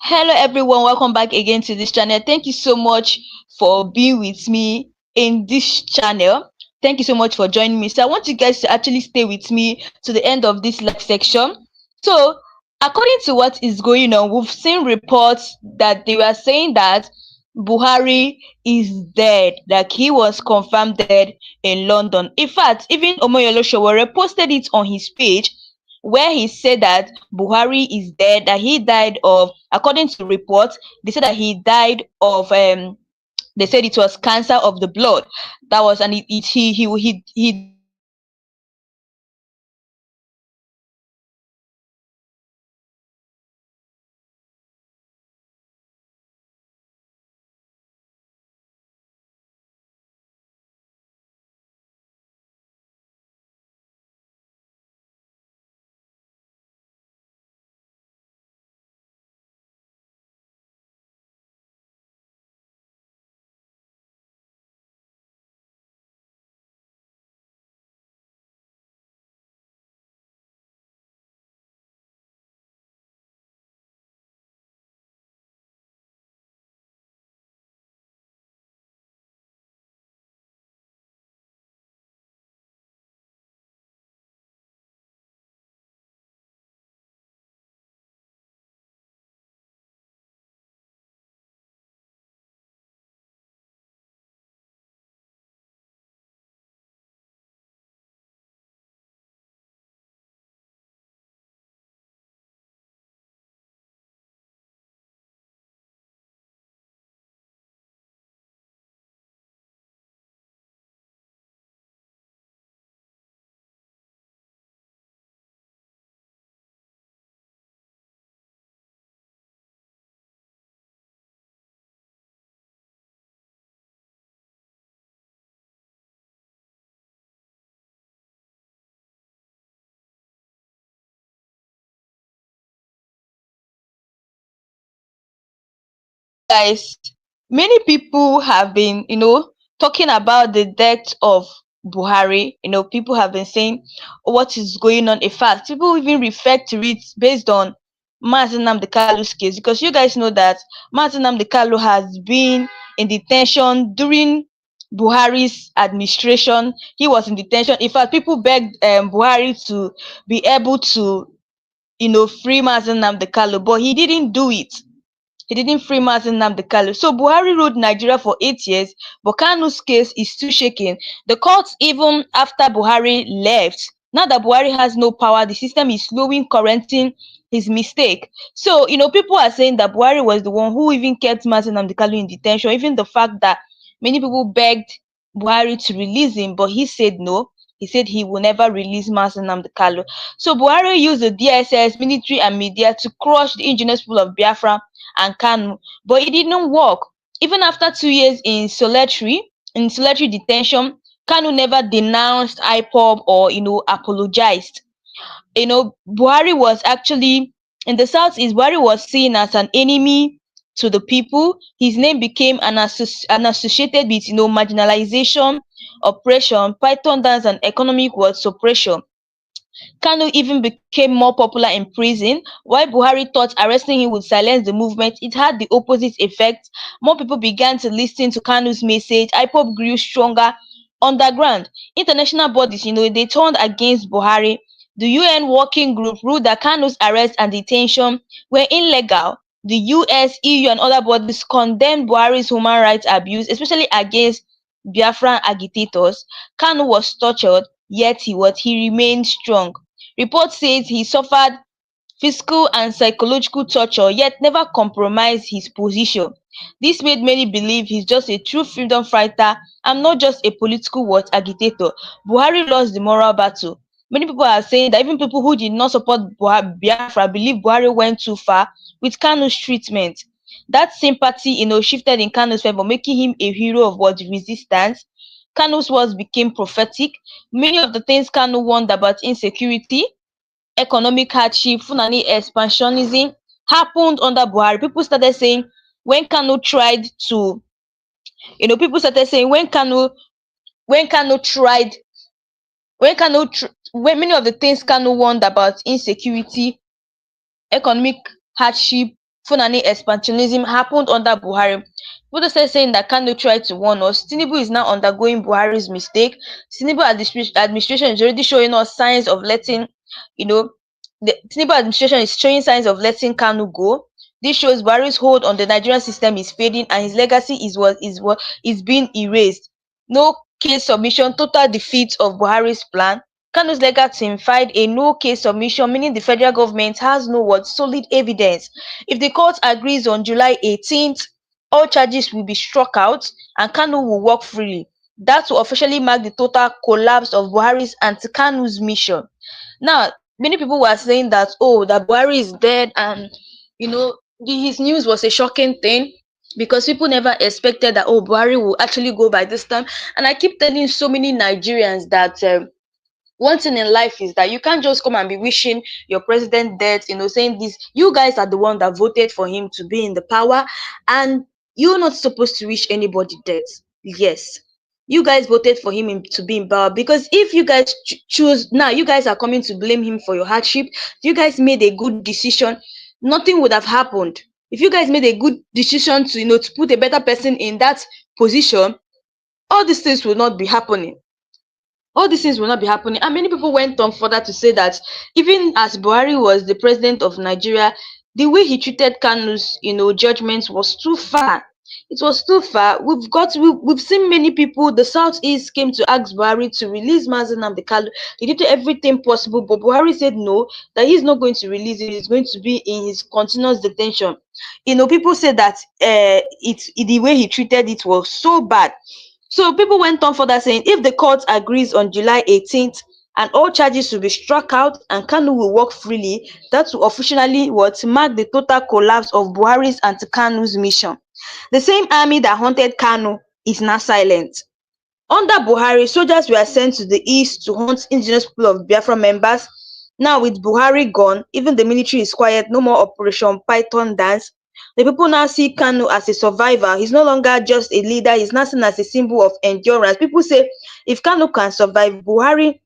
Hello everyone, welcome back again to this channel. Thank you so much for being with me in this channel. Thank you so much for joining me. So I want you guys to actually stay with me to the end of this live section. So according to what is going on, we've seen reports that they were saying that Buhari is dead, like he was confirmed dead in London. In fact, even Omoyolo Sowore posted it on his page where he said that Buhari is dead, that he died of, according to reports, they said that he died of they said it was cancer of the blood. That was, and he died guys. Many people have been, talking about the death of Buhari. People have been saying what is going on. In fact, people even refer to it based on Mazi Nnamdi Kanu's case, because you guys know that Mazi Nnamdi Kanu has been in detention during Buhari's administration. He was in detention. In fact, people begged Buhari to be able to, free Mazi Nnamdi Kanu, but he didn't do it. He didn't free Mazi Nnamdi Kanu. So Buhari ruled Nigeria for 8 years, but Kanu's case is still shaking. The courts, even after Buhari left, now that Buhari has no power, the system is slowly correcting his mistake. So, people are saying that Buhari was the one who even kept Mazi Nnamdi Kanu in detention. Even the fact that many people begged Buhari to release him, but he said no. He said he will never release Mazi Nnamdi Kanu. So Buhari used the DSS, military, and media to crush the indigenous people of Biafra and Kanu, but it didn't work. Even after 2 years in solitary detention, Kanu never denounced IPOB or apologized. Buhari was actually in the southeast. Buhari was seen as an enemy to the people. His name became an associated with marginalization, oppression, python dance, and economic word suppression. Kanu even became more popular in prison. While Buhari thought arresting him would silence the movement, it had the opposite effect. More people began to listen to Kanu's message. IPOP grew stronger underground. International bodies, they turned against Buhari. The UN working group ruled that Kanu's arrest and detention were illegal. The US, EU, and other bodies condemned Buhari's human rights abuse, especially against Biafran agitators. Kanu was tortured, yet he remained strong. Report says he suffered physical and psychological torture, yet never compromised his position. This made many believe he's just a true freedom fighter and not just a political what agitator. Buhari lost the moral battle. Many people are saying that even people who did not support Biafra believe Buhari went too far with Kanu's treatment. That sympathy, shifted in Kanu's favor, making him a hero of what resistance. Kanu's words became prophetic. Many of the things Kanu warned about, insecurity, economic hardship, Fulani expansionism, happened under Buhari. People started saying when Kanu tried to, people started saying when Kanu tried, when many of the things Kanu warned about, insecurity, economic hardship, Fulani expansionism happened under Buhari. People started saying that Kanu tried to warn us. Tinubu is now undergoing Buhari's mistake. Tinubu administration is already showing us signs of letting, you know, the Tinubu administration is showing signs of letting Kanu go. This shows Buhari's hold on the Nigerian system is fading and his legacy is what is being erased. No case submission, total defeat of Buhari's plan. Kanu's legal team filed a no case submission, meaning the federal government has no what solid evidence. If the court agrees on July 18th, all charges will be struck out and Kanu will walk freely. That will officially mark the total collapse of Buhari's anti-Kanu's mission. Now, many people were saying that, oh, that Buhari is dead, and his news was a shocking thing because people never expected that, oh, Buhari will actually go by this time. And I keep telling so many Nigerians that one thing in life is that you can't just come and be wishing your president death, saying this. You guys are the one that voted for him to be in the power, and you're not supposed to wish anybody death. Yes, you guys voted for to be in power, because if you guys choose now, you guys are coming to blame him for your hardship. If you guys made a good decision, nothing would have happened. If you guys made a good decision to to put a better person in that position, all these things will not be happening. All these things will not be happening. And many people went on further to say that even as Buhari was the president of Nigeria, the way he treated Kanu's, judgments was too far. It was too far. We've seen many people. The Southeast came to ask Buhari to release Mazi Nnamdi Kanu. He did everything possible, but Buhari said no, that he's not going to release him. He's going to be in his continuous detention. People said that the way he treated it was so bad. So people went on further saying if the court agrees on July 18th and all charges will be struck out and Kanu will walk freely, that will officially mark the total collapse of Buhari's anti-Kanu's mission. The same army that hunted Kanu is now silent. Under Buhari, soldiers were sent to the east to hunt indigenous people of Biafra members. Now with Buhari gone, even the military is quiet, no more Operation Python dance. The people now see Kanu as a survivor. He's no longer just a leader, he's now seen as a symbol of endurance. People say if Kanu can survive Buhari,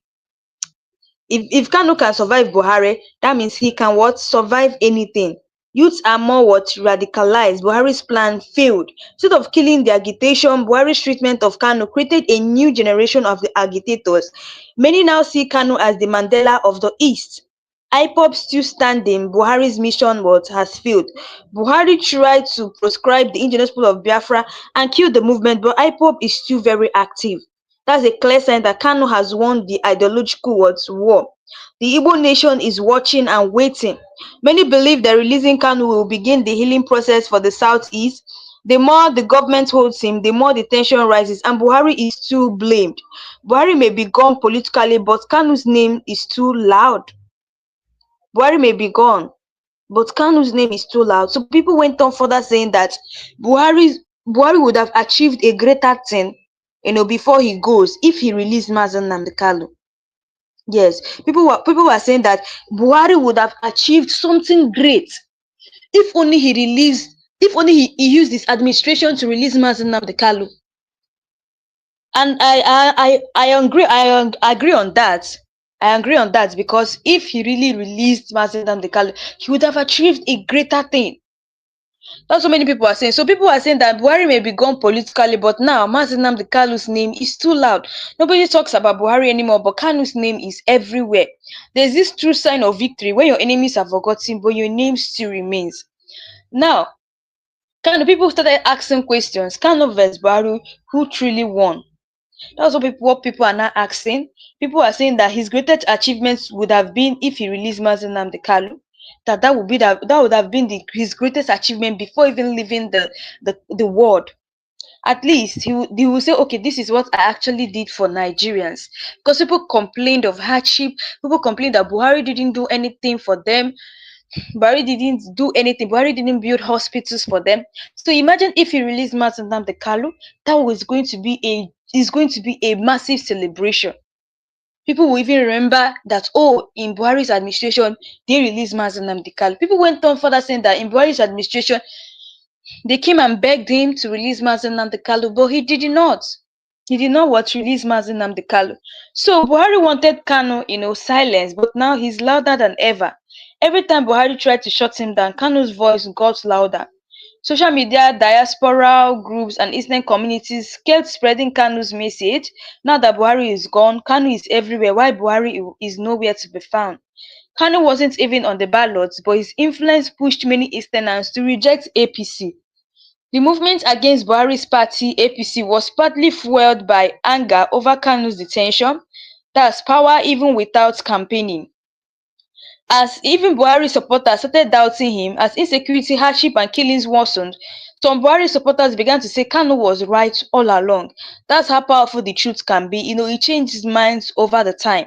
if Kanu can survive Buhari, that means he can survive anything. Youths are more radicalized. Buhari's plan failed. Instead of killing the agitation, Buhari's treatment of Kanu created a new generation of the agitators. Many now see Kanu as the Mandela of the East. IPOB still standing. Buhari's mission has failed. Buhari tried to proscribe the indigenous people of Biafra and kill the movement, but IPOB is still very active. That's a clear sign that Kanu has won the ideological war. The Igbo nation is watching and waiting. Many believe that releasing Kanu will begin the healing process for the Southeast. The more the government holds him, the more the tension rises, and Buhari is still blamed. Buhari may be gone politically, but Kanu's name is too loud. Buhari may be gone, but Kanu's name is too loud. So people went on further saying that Buhari would have achieved a greater thing, before he goes if he released Mazi Nnamdi Kanu. Yes, people were saying that Buhari would have achieved something great if only he used his administration to release Mazi Nnamdi Kanu. And I agree on that. I agree on that, because if he really released Mazi Nnamdi Kanu, he would have achieved a greater thing. That's what many people are saying. So people are saying that Buhari may be gone politically, but now Mazi Nnamdi Kanu's name is too loud. Nobody talks about Buhari anymore, but Kanu's name is everywhere. There's this true sign of victory when your enemies are forgotten, but your name still remains. Now, people started asking questions. Kanu vs Buhari, who truly won? That's what people are now asking. People are saying that his greatest achievements would have been if he released Mazi Nnamdi Kanu. That would have been his greatest achievement before even leaving the world. At least he will say, okay, this is what I actually did for Nigerians. Because people complained of hardship. People complained that Buhari didn't do anything for them. Buhari didn't do anything. Buhari didn't build hospitals for them. So imagine if he released Mazi Nnamdi Kanu, that was going to be a massive celebration. People will even remember that, oh, in Buhari's administration, they released Mazi Nnamdi Kanu. People went on further saying that in Buhari's administration, they came and begged him to release Mazi Nnamdi Kanu, but he did not. He did not release Mazi Nnamdi Kanu. So Buhari wanted Kanu, silence, but now he's louder than ever. Every time Buhari tried to shut him down, Kanu's voice got louder. Social media, diasporal groups, and Eastern communities kept spreading Kanu's message. Now that Buhari is gone, Kanu is everywhere, while Buhari is nowhere to be found. Kanu wasn't even on the ballots, but his influence pushed many Easterners to reject APC. The movement against Buhari's party, APC, was partly fueled by anger over Kanu's detention. That's power even without campaigning. As even Buhari supporters started doubting him, as insecurity, hardship, and killings worsened, some Buhari supporters began to say Kanu was right all along. That's how powerful the truth can be. He changed his minds over the time.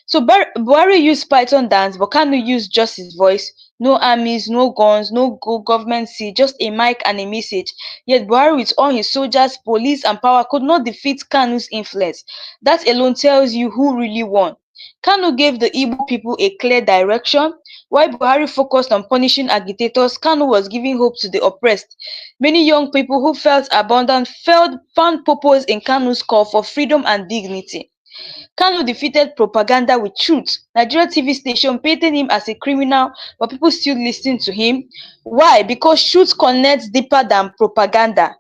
So Buhari used Python dance, but Kanu used just his voice. No armies, no guns, no government seat, just a mic and a message. Yet Buhari, with all his soldiers, police, and power, could not defeat Kanu's influence. That alone tells you who really won. Kanu gave the Igbo people a clear direction. While Buhari focused on punishing agitators, Kanu was giving hope to the oppressed. Many young people who felt abandoned found purpose in Kanu's call for freedom and dignity. Kanu defeated propaganda with truth. Nigeria TV station painted him as a criminal, but people still listen to him. Why? Because truth connects deeper than propaganda.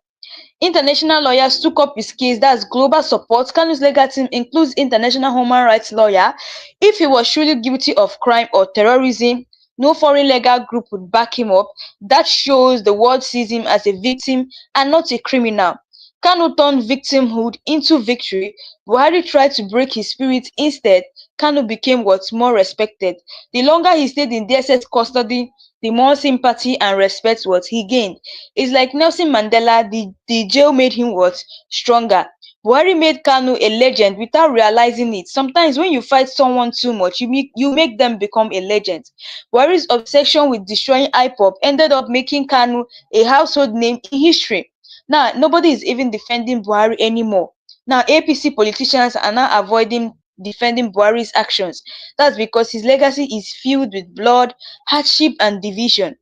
International lawyers took up his case. That's global support. Kanu's legal team includes international human rights lawyer. If he was truly guilty of crime or terrorism, no foreign legal group would back him up. That shows the world sees him as a victim and not a criminal. Kanu turned victimhood into victory. Buhari tried to break his spirit. Instead, Kanu became what's more respected. The longer he stayed in DSS custody, the more sympathy and respect what he gained. It's like Nelson Mandela, the jail made him what? Stronger. Buhari made Kanu a legend without realizing it. Sometimes when you fight someone too much, you make them become a legend. Buhari's obsession with destroying IPOP ended up making Kanu a household name in history. Now, nobody is even defending Buhari anymore. Now, APC politicians are now avoiding defending Buhari's actions. That's because his legacy is filled with blood, hardship, and division.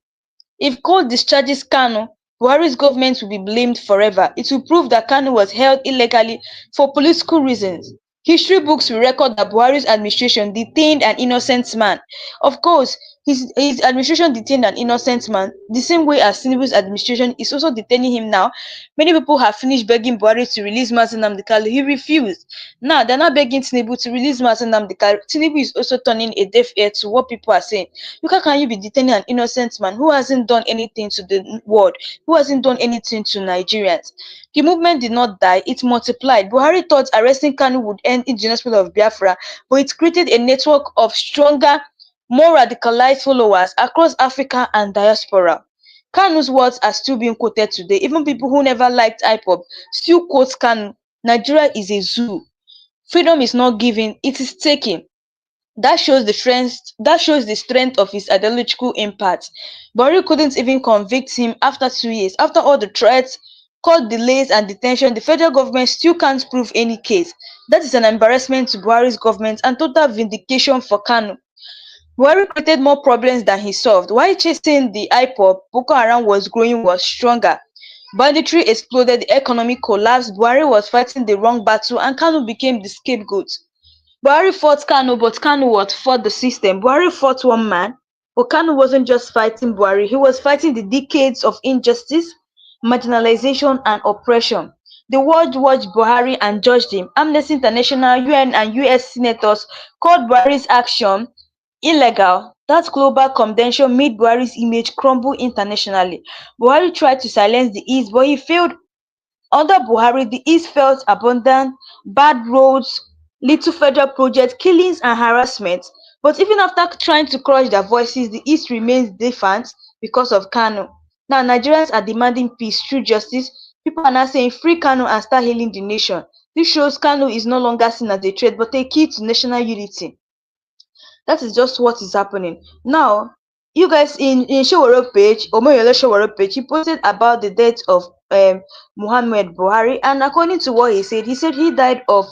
If court discharges Kanu, Buhari's government will be blamed forever. It will prove that Kanu was held illegally for political reasons. History books will record that Buhari's administration detained an innocent man. Of course, his administration detained an innocent man, the same way as Tinubu's administration is also detaining him now. Many people have finished begging Buhari to release Mazi Nnamdi Kanu. He refused. Now they're not begging Tinubu to release Mazi Nnamdi Kanu. Tinubu is also turning a deaf ear to what people are saying. How can you be detaining an innocent man who hasn't done anything to the world, who hasn't done anything to Nigerians? The movement did not die, it multiplied. Buhari thought arresting Kanu would end in the hospital of Biafra, but it created a network of stronger, more radicalized followers across Africa and diaspora. Kanu's words are still being quoted today. Even people who never liked IPOP still quote Kanu. Nigeria is a zoo. Freedom is not given, it is taken. That shows the strength of his ideological impact. Buhari couldn't even convict him after 2 years. After all the threats, court delays, and detention, the federal government still can't prove any case. That is an embarrassment to Buhari's government and total vindication for Kanu. Buhari created more problems than he solved. While chasing the IPOP, Boko Haram was stronger. Banditry exploded, the economy collapsed, Buhari was fighting the wrong battle, and Kanu became the scapegoat. Buhari fought Kanu, but Kanu fought the system. Buhari fought one man, but Kanu wasn't just fighting Buhari, he was fighting the decades of injustice, marginalization, and oppression. The world watched Buhari and judged him. Amnesty International, UN, and US senators called Buhari's action illegal. That global condemnation made Buhari's image crumble internationally. Buhari tried to silence the East, but he failed. Under Buhari, the East felt abandoned, bad roads, little federal projects, killings, and harassment. But even after trying to crush their voices, the East remains defiant because of Kanu. Now, Nigerians are demanding peace through justice. People are now saying free Kanu and start healing the nation. This shows Kanu is no longer seen as a threat, but a key to national unity. That is just what is happening. Now, you guys in Showoro page, Omoyole Showoro page, he posted about the death of Muhammad Buhari, and according to what he said he died of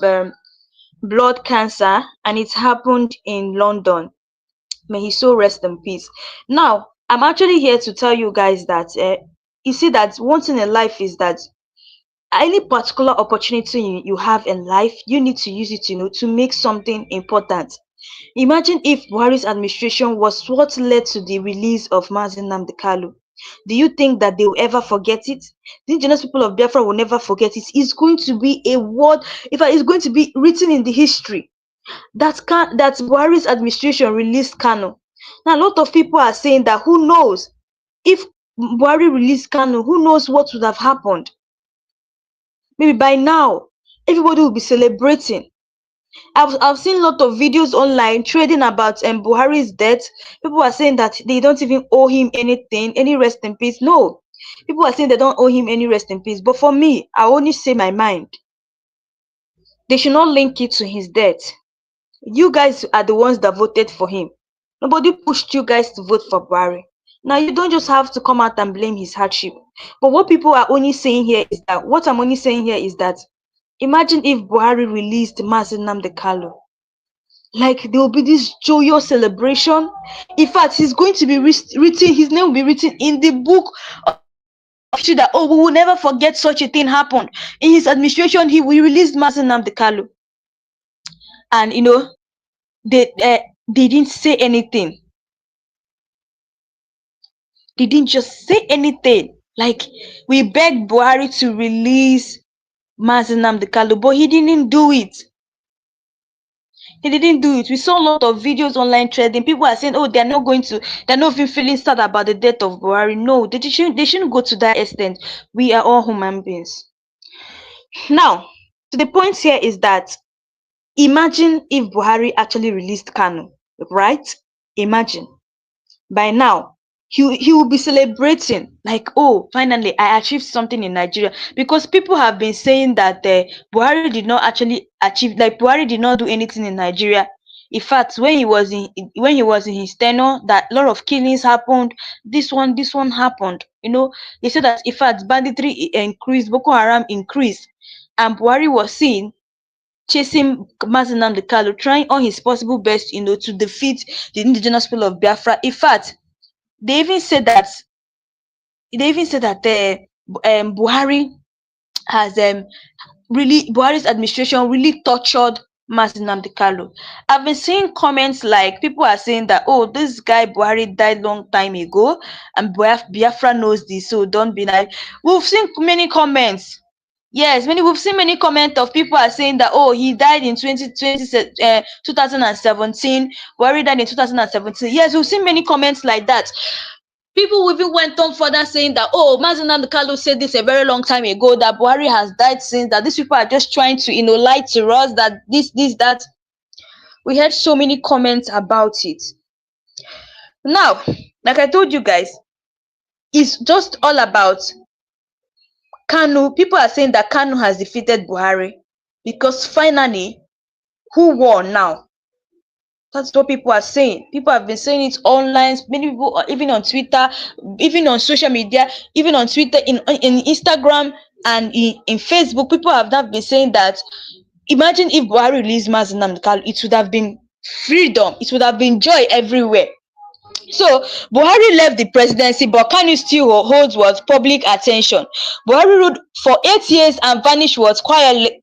blood cancer, and it happened in London. May his soul rest in peace. Now, I'm actually here to tell you guys that you see that one thing in life is that any particular opportunity you have in life, you need to use it, to make something important. Imagine if Buhari's administration was what led to the release of Mazi Nnamdi Kanu. Do you think that they will ever forget it? The indigenous people of Biafra will never forget it. It's going to be a word, in fact, it's going to be written in the history that Buhari's administration released Kanu. Now, a lot of people are saying that who knows if Buhari released Kanu, who knows what would have happened? Maybe by now, everybody will be celebrating. I've seen a lot of videos online trading about Buhari's death. People are saying that they don't even owe him anything, any rest in peace. No, people are saying they don't owe him any rest in peace. But for me, I only say my mind. They should not link it to his death. You guys are the ones that voted for him. Nobody pushed you guys to vote for Buhari. Now you don't just have to come out and blame his hardship. But what people are only saying here is that what I'm only saying here is that imagine if Buhari released Mazi Nnamdi Kanu. Like there will be this joyous celebration. In fact, he's going to be written, his name will be written in the book of history that oh, we will never forget such a thing happened. In his administration, we released Mazi Nnamdi Kanu. And they didn't say anything. They didn't just say anything. Like we begged Buhari to release Mazi Nnamdi Kanu, but he didn't do it. He didn't do it. We saw a lot of videos online trading. People are saying, oh, they're not even feeling sad about the death of Buhari. No, they shouldn't go to that extent. We are all human beings. Now, to the point here is that imagine if Buhari actually released Kanu, right? Imagine. By now, he will be celebrating like, oh, finally I achieved something in Nigeria, because people have been saying that Buhari did not actually achieve, like Buhari did not do anything in Nigeria. In fact, when he was in his tenure, that a lot of killings happened. This one happened. They said that in fact banditry increased, Boko Haram increased, and Buhari was seen chasing Mazi Nnamdi Kanu, trying all his possible best, to defeat the indigenous people of Biafra. In fact, they even said that Buhari has Buhari's administration really tortured Mazi Nnamdi Kanu. I've been seeing comments like people are saying that, oh, this guy Buhari died long time ago and Biafra knows this, so don't be naive. We've seen many comments. Yes, we've seen many comments of people are saying that, oh, he died in 2017. Buhari died in 2017. Yes, we've seen many comments like that. People even went on further saying that, oh, Mazi Nnamdi Kanu said this a very long time ago, that Buhari has died since, that these people are just trying to, lie to us, that this, that. We had so many comments about it. Now, like I told you guys, it's just all about Kanu. People are saying that Kanu has defeated Buhari because finally, who won now? That's what people are saying. People have been saying it online. Many people, even on Twitter, even on social media, even on Twitter, in Instagram, and in Facebook, people have not been saying that. Imagine if Buhari released Mazi Nnamdi Kanu, it would have been freedom. It would have been joy everywhere. So Buhari left the presidency, but Kanu still holds what public attention. Buhari ruled for 8 years and vanished what quietly.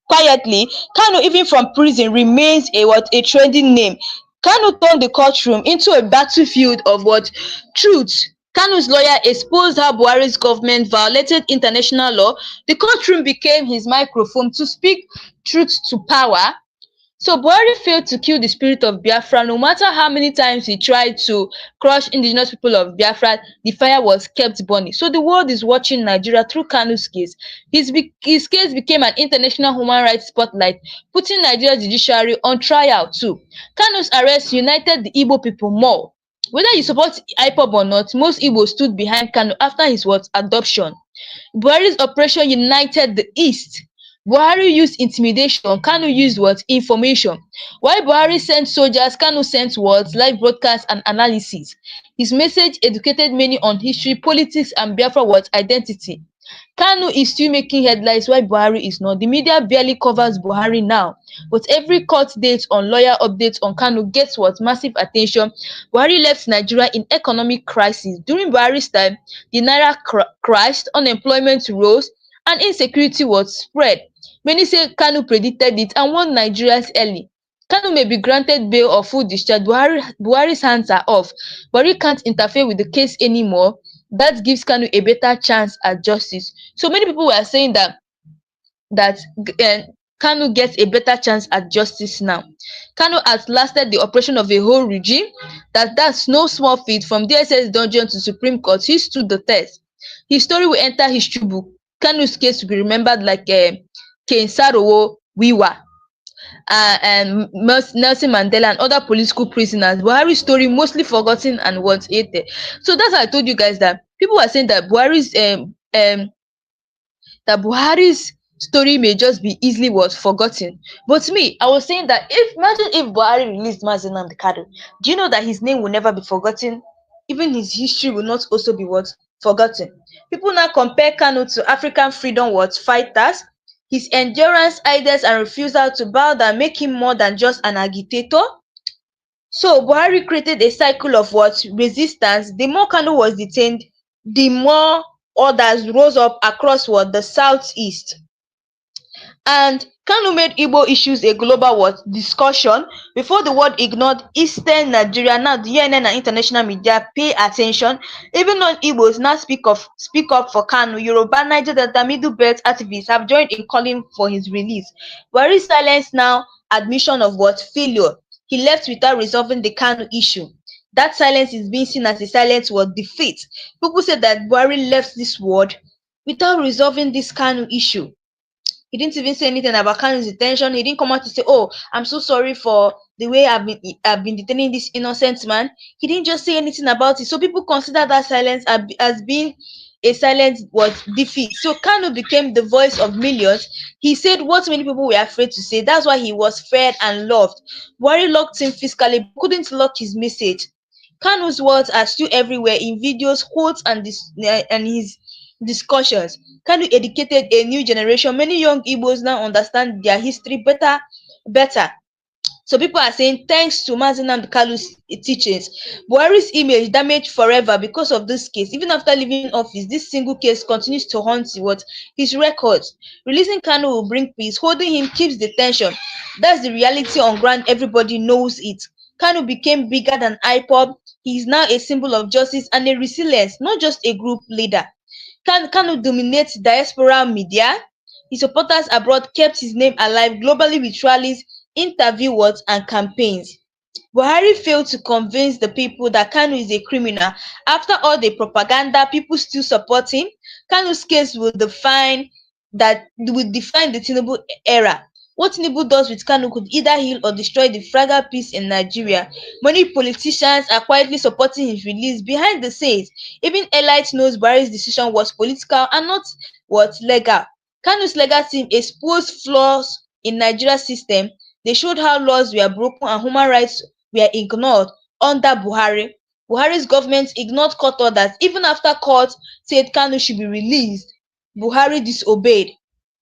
Kanu, even from prison, remains a trending name. Kanu turned the courtroom into a battlefield of what truth. Kanu's lawyer exposed how Buhari's government violated international law. The courtroom became his microphone to speak truth to power. So Buhari failed to kill the spirit of Biafra. No matter how many times he tried to crush indigenous people of Biafra, the fire was kept burning. So the world is watching Nigeria through Kanu's case. His case became an international human rights spotlight, putting Nigeria's judiciary on trial too. Kanu's arrest united the Igbo people more. Whether you support IPOB or not, most Igbo stood behind Kanu after his adoption. Buhari's operation united the East. Buhari used intimidation, Kanu used information. While Buhari sent soldiers, Kanu sent live broadcasts and analysis. His message educated many on history, politics, and Biafra identity. Kanu is still making headlines while Buhari is not. The media barely covers Buhari now, but every court date on lawyer updates on Kanu gets massive attention. Buhari left Nigeria in economic crisis. During Buhari's time, the naira crashed, unemployment rose, and insecurity was spread. Many say Kanu predicted it and warned Nigerians early. Kanu may be granted bail or full discharge. Buhari's hands are off. Buhari can't interfere with the case anymore. That gives Kanu a better chance at justice. So many people were saying that Kanu gets a better chance at justice now. Kanu has lasted the operation of a whole regime. That's no small feat. From DSS dungeon to Supreme Court, he stood the test. His story will enter history book. Kanu's case will be remembered like Ken Sarowo Wiwa and Nelson Mandela and other political prisoners. Buhari's story mostly forgotten and once hated. So that's how I told you guys that people were saying that Buhari's story may just be easily forgotten. But to me, I was saying that imagine if Buhari released Mazi Nnamdi Kanu, do you know that his name will never be forgotten? Even his history will not also be forgotten. People now compare Kanu to African freedom fighters. His endurance, ideas, and refusal to bow down make him more than just an agitator. So Buhari created a cycle of resistance. The more Kanu was detained, the more others rose up across the southeast. And Kanu made Igbo issues a global discussion. Before the world ignored Eastern Nigeria, now the UN and international media pay attention. Even non-Igbos now speak up for Kanu. Yoruba, Niger Delta, Middle Belt activists have joined in calling for his release. Buhari's silence now admission of failure. He left without resolving the Kanu issue. That silence is being seen as a silent defeat. People say that Buhari left this world without resolving this Kanu issue. He didn't even say anything about Kanu's detention. He didn't come out to say, "Oh, I'm so sorry for the way I've been detaining this innocent man." He didn't just say anything about it. So people consider that silence as being a silent defeat. So Kanu became the voice of millions. He said what many people were afraid to say. That's why he was fed and loved. Buhari locked him physically, but couldn't lock his message. Kanu's words are still everywhere in videos, quotes, and his discussions. Kanu educated a new generation. Many young Igbos now understand their history better. So people are saying thanks to Mazi Nnamdi Kanu's teachings, Buhari's image damaged forever because of this case. Even after leaving office, this single case continues to haunt his records. Releasing Kanu will bring peace. Holding him keeps the tension. That's the reality on ground. Everybody knows it. Kanu became bigger than IPOB. He is now a symbol of justice and a resilience, not just a group leader. Kanu dominates diaspora media. His supporters abroad kept his name alive globally with rallies, interviews, and campaigns. Buhari failed to convince the people that Kanu is a criminal. After all the propaganda, people still support him. Kanu's case will define the Tinubu era. What Tinubu does with Kanu could either heal or destroy the fragile peace in Nigeria. Many politicians are quietly supporting his release behind the scenes. Even elites knows Buhari's decision was political and not legal. Kanu's legal team exposed flaws in Nigeria's system. They showed how laws were broken and human rights were ignored under Buhari. Buhari's government ignored court orders. Even after court said Kanu should be released, Buhari disobeyed.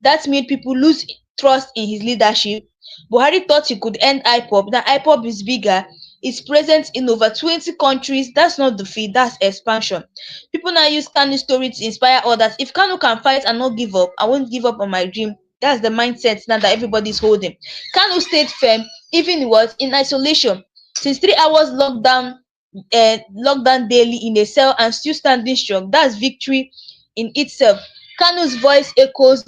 That made people lose trust in his leadership. Buhari thought he could end IPOB. Now IPOB is bigger. It's present in over 20 countries. That's not defeat, that's expansion. People now use Kanu's story to inspire others. If Kanu can fight and not give up, I won't give up on my dream. That's the mindset now that everybody's holding. Kanu stayed firm, even in isolation. Since 3 hours lockdown daily in a cell and still standing strong. That's victory in itself. Kanu's voice echoes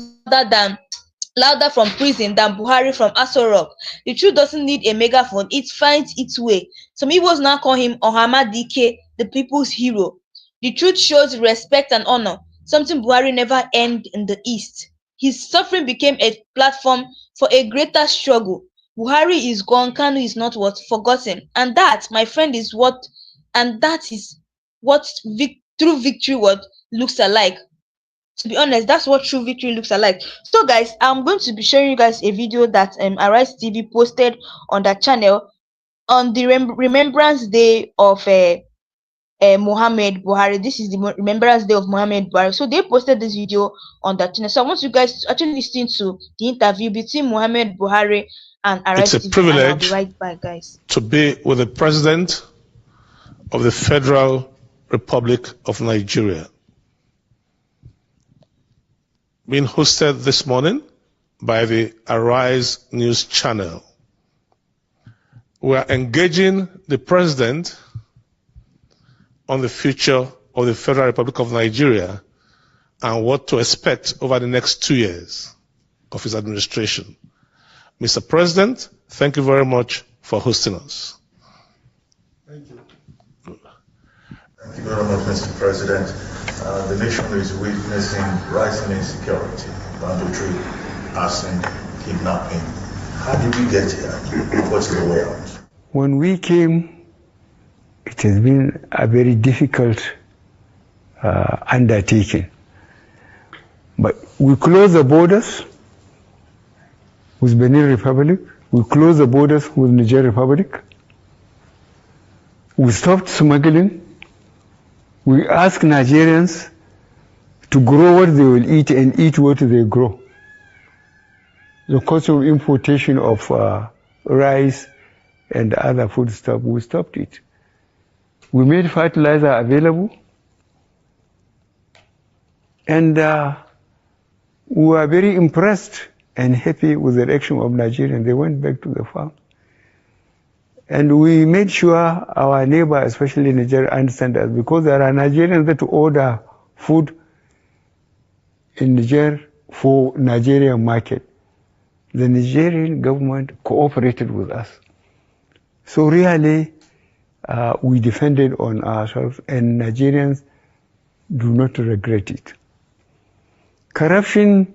louder from prison than Buhari from Aso Rock. The truth doesn't need a megaphone, it finds its way. Some Igbos now call him Ohama Dike, the people's hero. The truth shows respect and honor, something Buhari never earned in the East. His suffering became a platform for a greater struggle. Buhari is gone, Kanu is not forgotten. And that, my friend, is what true victory looks alike. To be honest, that's what true victory looks like. So guys, I'm going to be showing you guys a video that Arise TV posted on that channel on the remembrance day of Muhammad Buhari. This is the remembrance day of Muhammad Buhari. So they posted this video on that channel. So I want you guys to actually listen to the interview between Muhammad Buhari and Arise TV. It's a privilege, and I'll be right back, guys, to be with the President of the Federal Republic of Nigeria. Being hosted this morning by the Arise News channel. we are engaging the president on the future of the Federal Republic of Nigeria and what to expect over the next 2 years of his administration. Mr. President, thank you very much for hosting us. Thank you. Thank you very much, Mr. President. The nation is witnessing rising insecurity, banditry, arson, kidnapping. How did we get here? What's the way out? When we came, it has been a very difficult undertaking. But we closed the borders with Benin Republic. We closed the borders with Niger Republic. We stopped smuggling. We asked Nigerians to grow what they will eat and eat what they grow. The cost of importation of rice and other food stuff, we stopped it. We made fertilizer available, and we were very impressed and happy with the action of Nigerians. They went back to the farm. And we made sure our neighbor, especially Nigeria, understand us, because there are Nigerians that order food in Niger for Nigerian market. The Nigerian government cooperated with us. So really, we defended on ourselves, and Nigerians do not regret it. Corruption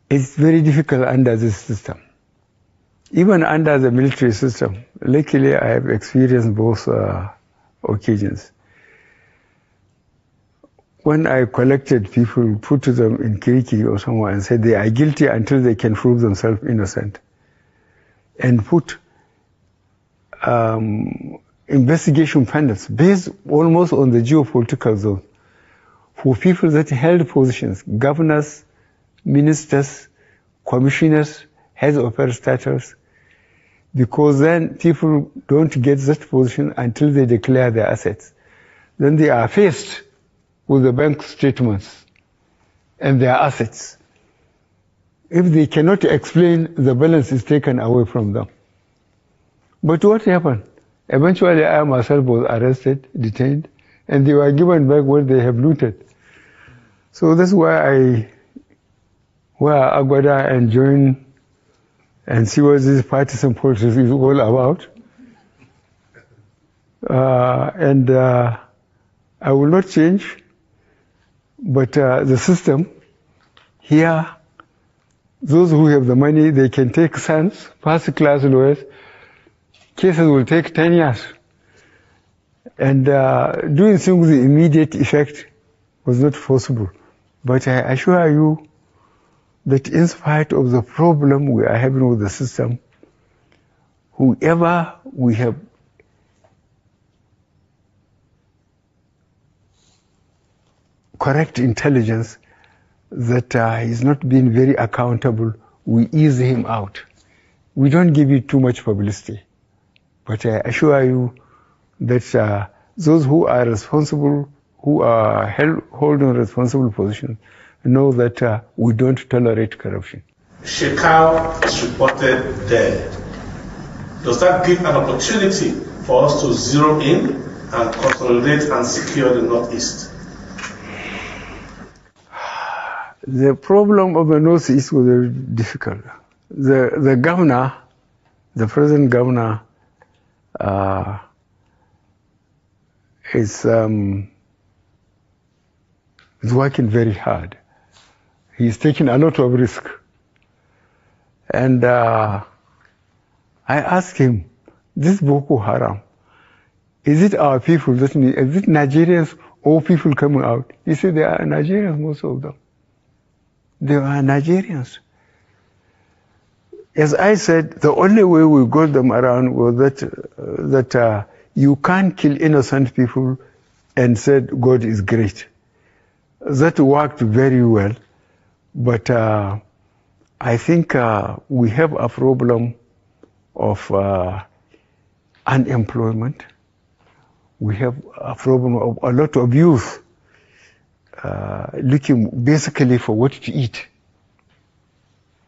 is very difficult under this system. Even under the military system, luckily I have experienced both occasions. When I collected people, put them in Kiriki or somewhere and said they are guilty until they can prove themselves innocent, and put investigation panels based almost on the geopolitical zone for people that held positions, governors, ministers, commissioners, heads of parastatals, because then people don't get that position until they declare their assets. Then they are faced with the bank statements and their assets. If they cannot explain, the balance is taken away from them. But what happened? Eventually, I myself was arrested, detained, and they were given back what they have looted. So that's why I wear Agbada and join and see what this partisan politics is all about. I will not change, but the system here, those who have the money, they can take sons, first-class lawyers. Cases will take 10 years. And doing things with immediate effect was not possible. But I assure you that in spite of the problem we are having with the system, whoever we have correct intelligence that he's not being very accountable, we ease him out. We don't give it too much publicity. But I assure you that those who are responsible, who are holding responsible positions, know that we don't tolerate corruption. Shekau is reported dead. Does that give an opportunity for us to zero in and consolidate and secure the Northeast? The problem of the Northeast was very difficult. The governor, the present governor, is working very hard. He's taking a lot of risk. And I asked him, this Boko Haram, is it our people, is it Nigerians or people coming out? He said they are Nigerians, most of them. They are Nigerians. As I said, the only way we got them around was that you can't kill innocent people and said God is great. That worked very well, but I think we have a problem of unemployment. We have a problem of a lot of youth looking basically for what to eat.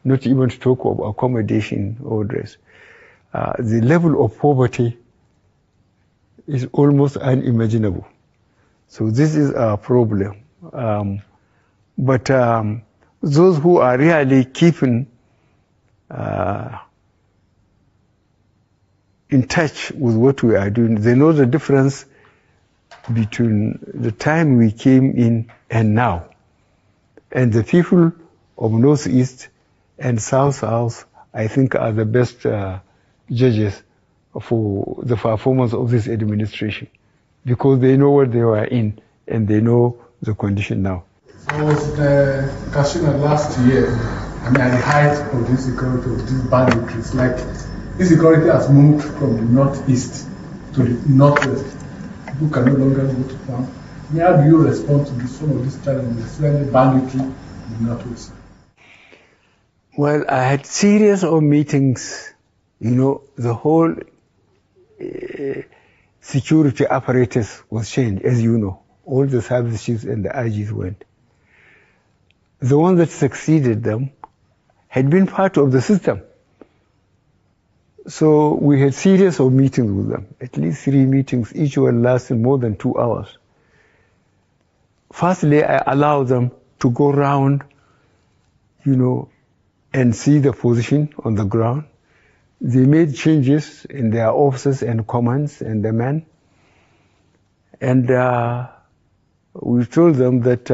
not even to talk of accommodation or dress. The level of poverty is almost unimaginable. So this is a problem. But those who are really keeping in touch with what we are doing, they know the difference between the time we came in and now. And the people of Northeast and South, I think, are the best judges for the performance of this administration, because they know what they were in and they know the condition now. I was Kashina last year, at the height of the insecurity of these banditries. Like, insecurity has moved from the northeast to the northwest. People can no longer go to farm. How do you respond to some of these challenges, especially banditry in the northwest? Well, I had series of meetings. The whole security apparatus was changed, as you know. All the service chiefs and the IGs went. The one that succeeded them had been part of the system. So we had series of meetings with them, at least 3 meetings, each one lasted more than 2 hours. Firstly, I allowed them to go around, and see the position on the ground. They made changes in their officers and commands and the men. And we told them that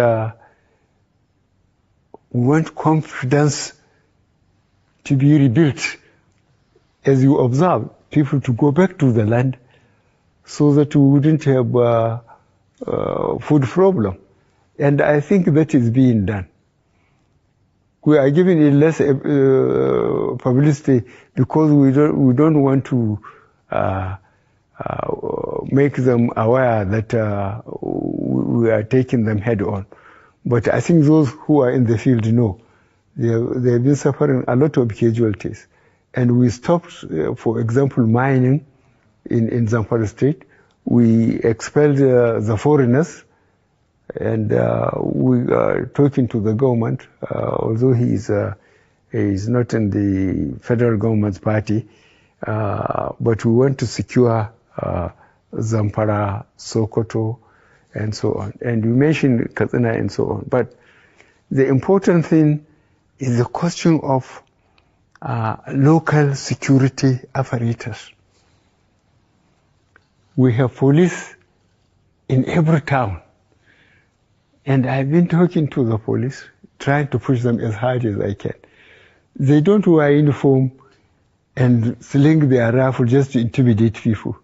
we want confidence to be rebuilt. As you observe, people to go back to the land so that we wouldn't have food problem. And I think that is being done. We are giving it less publicity because we don't want to make them aware that we are taking them head on. But I think those who are in the field know they have been suffering a lot of casualties. And we stopped, for example, mining in Zamfara State. We expelled the foreigners, and we are talking to the government, although he is not in the federal government's party, but we want to secure Zamfara, Sokoto, and so on. And we mentioned Katsina and so on. But the important thing is the question of local security apparatus. We have police in every town. And I've been talking to the police, trying to push them as hard as I can. They don't wear uniform and sling their rifle just to intimidate people,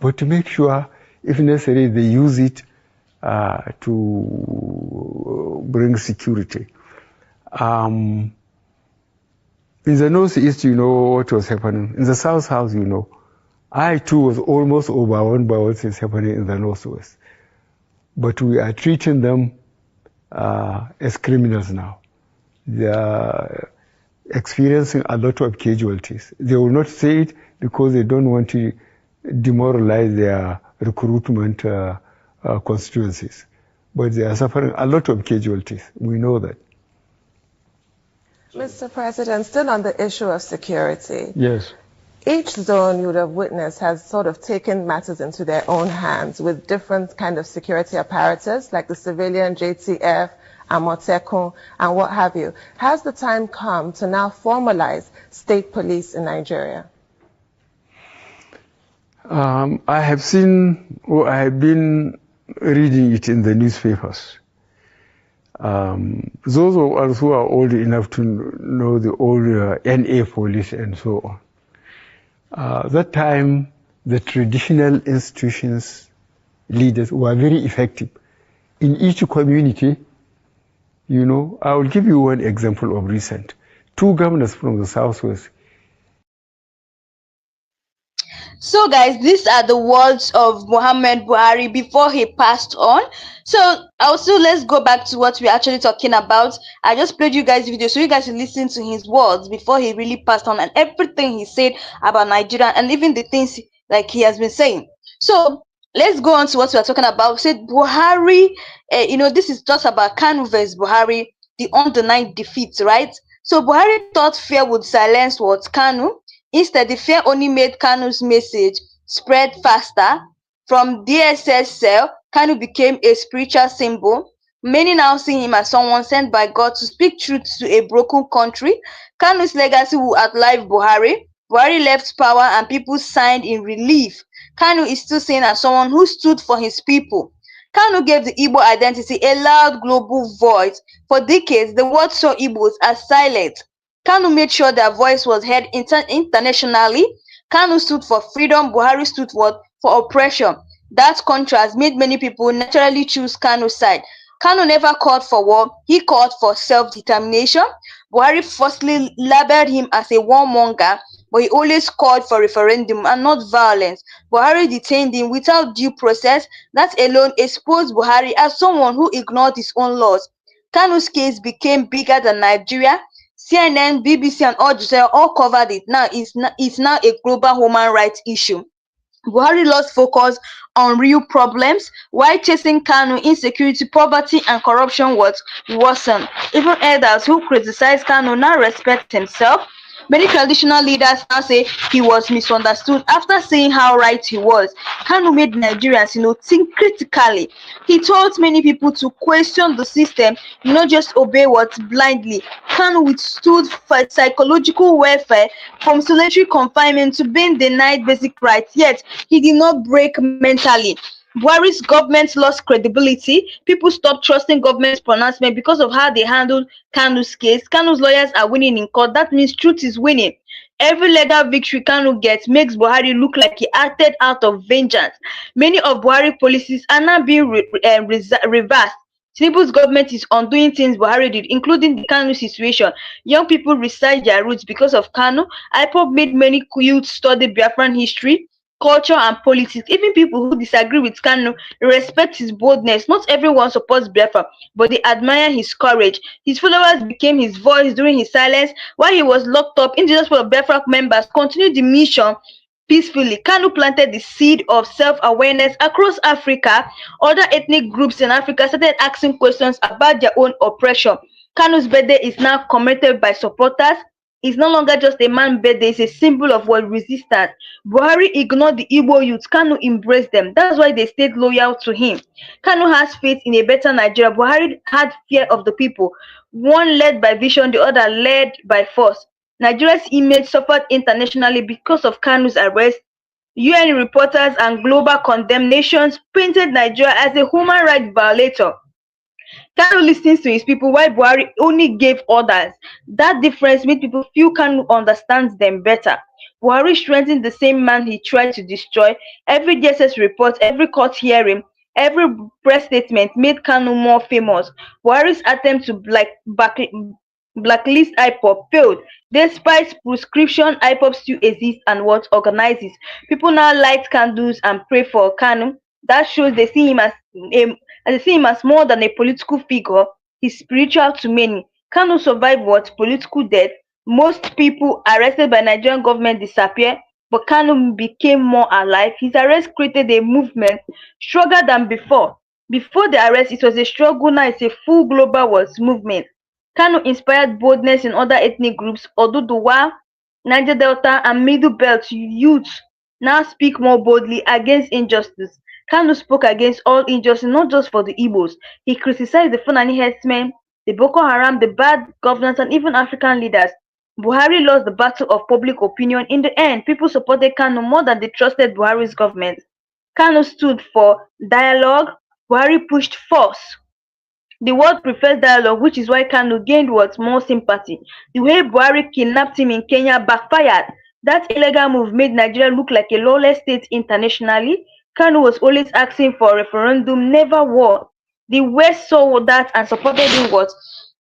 but to make sure, if necessary, they use it to bring security. In the Northeast, you know what was happening. In the South, you know. I, too, was almost overwhelmed by what is happening in the Northwest. But we are treating them as criminals now. They are experiencing a lot of casualties. They will not say it because they don't want to demoralize their recruitment constituencies. But they are suffering a lot of casualties. We know that. Mr. President, still on the issue of security. Yes. Each zone you would have witnessed has sort of taken matters into their own hands with different kind of security apparatus, like the civilian JTF, Amotekun, and what have you. Has the time come to now formalize state police in Nigeria? I have seen, or I have been reading it in the newspapers. Those of us who are old enough to know the old NA police and so on. That time, the traditional institutions leaders were very effective. In each community, you know, I will give you one example of recent. 2 governors from the Southwest. So guys, these are the words of Muhammad Buhari before he passed on. So also, let's go back to what we're actually talking about. I just played you guys video so you guys can listen to his words before he really passed on, and everything he said about Nigeria, and even the things like he has been saying. So let's go on to what we're talking about. We said Buhari, you know, this is just about Kanu versus Buhari, the undenied defeat, right? So Buhari thought fear would silence what Kanu. Instead, the fear only made Kanu's message spread faster. From DSS cell, Kanu became a spiritual symbol. Many now see him as someone sent by God to speak truth to a broken country. Kanu's legacy will outlive Buhari. Buhari left power and people signed in relief. Kanu is still seen as someone who stood for his people. Kanu gave the Igbo identity a loud global voice. For decades, the world saw Igbos as silent. Kanu made sure their voice was heard internationally. Kanu stood for freedom, Buhari stood for oppression. That contrast made many people naturally choose Kanu's side. Kanu never called for war, he called for self-determination. Buhari falsely labeled him as a warmonger, but he always called for referendum and not violence. Buhari detained him without due process. That alone exposed Buhari as someone who ignored his own laws. Kanu's case became bigger than Nigeria. CNN, BBC, and Al Jazeera all covered it. Now it's now a global human rights issue. Buhari lost focus on real problems while chasing Kanu. Insecurity, poverty, and corruption was worsened. Even elders who criticized Kanu now respect himself. Many traditional leaders now say he was misunderstood after seeing how right he was. Kanu made Nigerians, think critically. He taught many people to question the system, not just obey what blindly. Kanu withstood for psychological welfare, from solitary confinement to being denied basic rights, yet he did not break mentally. Buhari's government lost credibility. People stopped trusting government's pronouncement because of how they handled Kanu's case. Kanu's lawyers are winning in court. That means truth is winning. Every legal victory Kanu gets makes Buhari look like he acted out of vengeance. Many of Buhari policies are now being reversed. Tinubu's government is undoing things Buhari did, including the Kanu situation. Young people recite their roots because of Kanu. IPOB made many youth study Biafran history, culture, and politics. Even people who disagree with Kanu respect his boldness. Not everyone supports Biafra, but they admire his courage. His followers became his voice during his silence. While he was locked up, indigenous Biafra members continued the mission peacefully. Kanu planted the seed of self-awareness across Africa. Other ethnic groups in Africa started asking questions about their own oppression. Kanu's birthday is now commemorated by supporters. It's no longer just a man's birthday, it's a symbol of world resistance. Buhari ignored the Igbo youth. Kanu embraced them. That's why they stayed loyal to him. Kanu has faith in a better Nigeria. Buhari had fear of the people. One led by vision, the other led by force. Nigeria's image suffered internationally because of Kanu's arrest. UN reporters and global condemnations painted Nigeria as a human rights violator. Kanu listens to his people while Buhari only gave orders. That difference made people feel Kanu understands them better. Buhari strengthened the same man he tried to destroy. Every DSS report, every court hearing, every press statement made Kanu more famous. Buhari's attempt to blacklist IPOB failed. Despite prescription, IPOB still exists and what organizes. People now light candles and pray for Kanu. That shows they see him as more than a political figure. He's spiritual to many. Kanu survived what? Political death. Most people arrested by Nigerian government disappear, but Kanu became more alive. His arrest created a movement stronger than before. Before the arrest, it was a struggle. Now it's a full global world movement. Kanu inspired boldness in other ethnic groups. Oduduwa, Niger Delta, and Middle Belt youths now speak more boldly against injustice. Kanu spoke against all injustice, not just for the Igbos. He criticized the Fulani herdsmen, the Boko Haram, the bad governance, and even African leaders. Buhari lost the battle of public opinion. In the end, people supported Kanu more than they trusted Buhari's government. Kanu stood for dialogue. Buhari pushed force. The world prefers dialogue, which is why Kanu gained more sympathy. The way Buhari kidnapped him in Kenya backfired. That illegal move made Nigeria look like a lawless state internationally. Kanu was always asking for a referendum, never war. The West saw that and supported him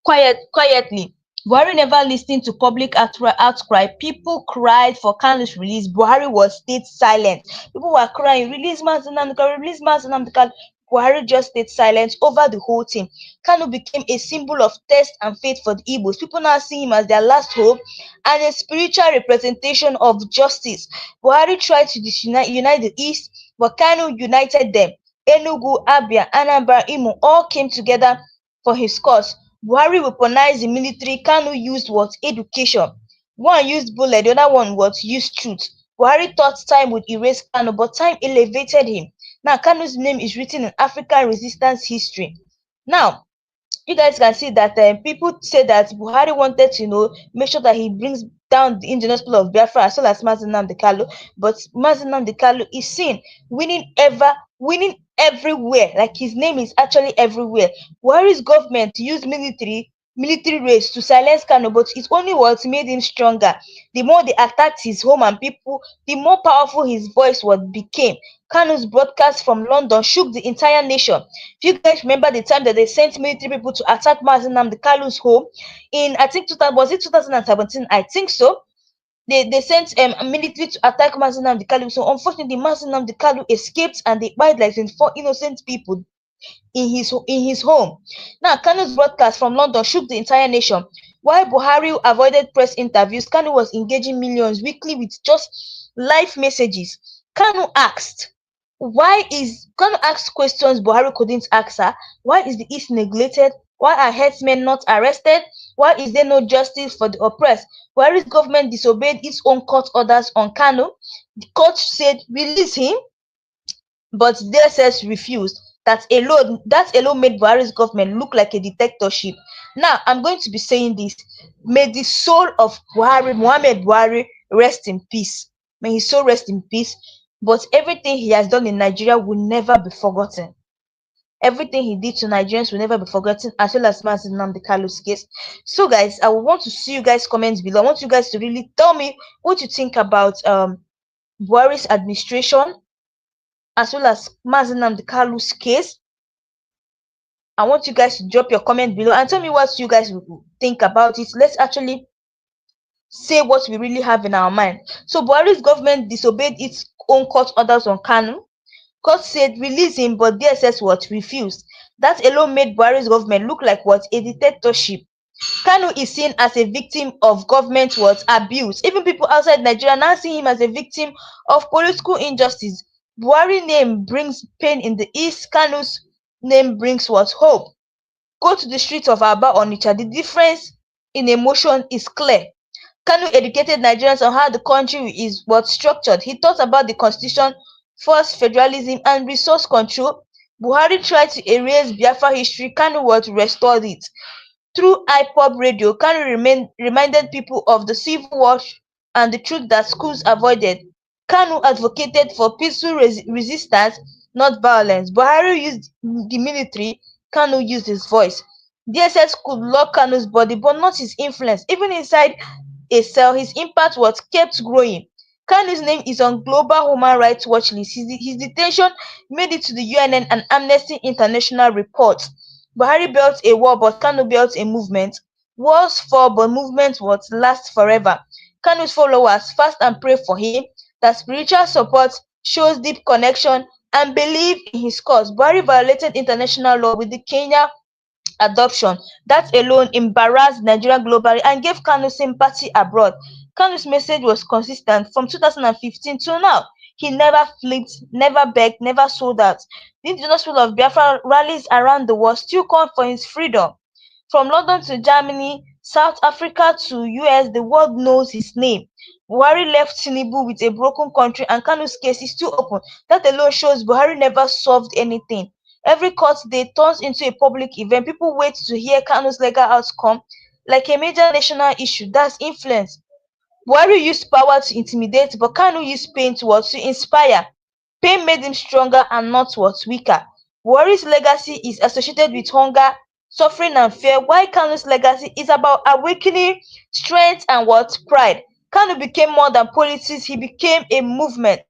quietly. Buhari never listened to public outcry. People cried for Kanu's release. Buhari stayed silent. People were crying, release Mazi Nnamdi Kanu, release Mazi Nnamdi Kanu. Buhari just stayed silent over the whole thing. Kanu became a symbol of test and faith for the Igbos. People now see him as their last hope and a spiritual representation of justice. Buhari tried to unite the East, but Kanu united them. Enugu, Abia, Anambra, Imo all came together for his cause. Buhari weaponized the military. Kanu used what? Education. One used bullet, the other one what? Used truth. Buhari thought time would erase Kanu, but time elevated him. Now Kanu's name is written in African resistance history. Now you guys can see that people say that Buhari wanted to, make sure that he brings down the indigenous people of Biafra as well as Mazi Nnamdi Kanu, but Mazi Nnamdi Kanu is seen winning everywhere. Like his name is actually everywhere. Buhari's government used military raids to silence Kanu, but it only what made him stronger. The more they attacked his home and people, the more powerful his voice what became. Kanu's broadcast from London shook the entire nation. If you guys remember the time that they sent military people to attack Mazi Nnamdi Kanu's home in, I think, 2000, was it 2017? I think so. They sent military to attack Mazi Nnamdi Kanu. So unfortunately, Mazi Nnamdi Kanu escaped and they died like 24 innocent people in his home. Now, Kanu's broadcast from London shook the entire nation. While Buhari avoided press interviews, Kanu was engaging millions weekly with just live messages. Kanu asked questions Buhari couldn't answer. Why is the East neglected? Why are herdsmen not arrested? Why is there no justice for the oppressed? Buhari's government disobeyed its own court orders on Kanu. The court said release him, but DSS refused. That alone made Buhari's government look like a dictatorship. Now, I'm going to be saying this. May the soul of Buhari, Muhammad Buhari, rest in peace. May his soul rest in peace. But everything he has done in Nigeria will never be forgotten. Everything he did to Nigerians will never be forgotten, as well as Mazi Nnamdi Kanu's case. So, guys, I want to see you guys' comments below. I want you guys to really tell me what you think about Buhari's administration, as well as Mazi Nnamdi Kanu's case. I want you guys to drop your comment below and tell me what you guys think about it. Let's actually say what we really have in our mind. So Buhari's government disobeyed its own court orders on Kanu. Court said release him, but DSS what refused. That alone made Buhari's government look like what? A dictatorship. Kanu is seen as a victim of government what? Abuse. Even people outside Nigeria now see him as a victim of political injustice. Buhari name brings pain in the east. Kanu's name brings what? Hope. Go to the streets of Aba or Onitsha. The difference in emotion is clear. Kanu educated Nigerians on how the country is what structured. He thought about the constitution, forced federalism, and resource control. Buhari tried to erase Biafra history. Kanu what restored it. Through IPOB radio, Kanu reminded people of the civil war and the truth that schools avoided. Kanu advocated for peaceful resistance, not violence. Buhari used the military. Kanu used his voice. DSS could lock Kanu's body, but not his influence. Even inside a cell, his impact was kept growing. Kanu's name is on Global Human Rights Watch list. His detention made it to the UNN and Amnesty International reports. Buhari built a wall, but Kanu built a movement. Walls fall, but movements would last forever. Kanu's followers fast and pray for him. That spiritual support shows deep connection and belief in his cause. Buhari violated international law with the Kenya adoption. That alone embarrassed Nigeria globally and gave Kanu sympathy abroad. Kanu's message was consistent from 2015 till now. He never flipped, never begged, never sold out. The indigenous people of Biafra rallies around the world still call for his freedom. From London to Germany, South Africa to US, the world knows his name. Buhari left Tinubu with a broken country and Kanu's case is still open. That alone shows Buhari never solved anything. Every court day turns into a public event. People wait to hear Kanu's legal outcome like a major national issue. That's influence. Buhari used power to intimidate, but Kanu used pain to inspire. Pain made him stronger and not weaker. Buhari's legacy is associated with hunger, suffering, and fear, while Kanu's legacy is about awakening, strength, and pride. Kanu became more than politics, he became a movement.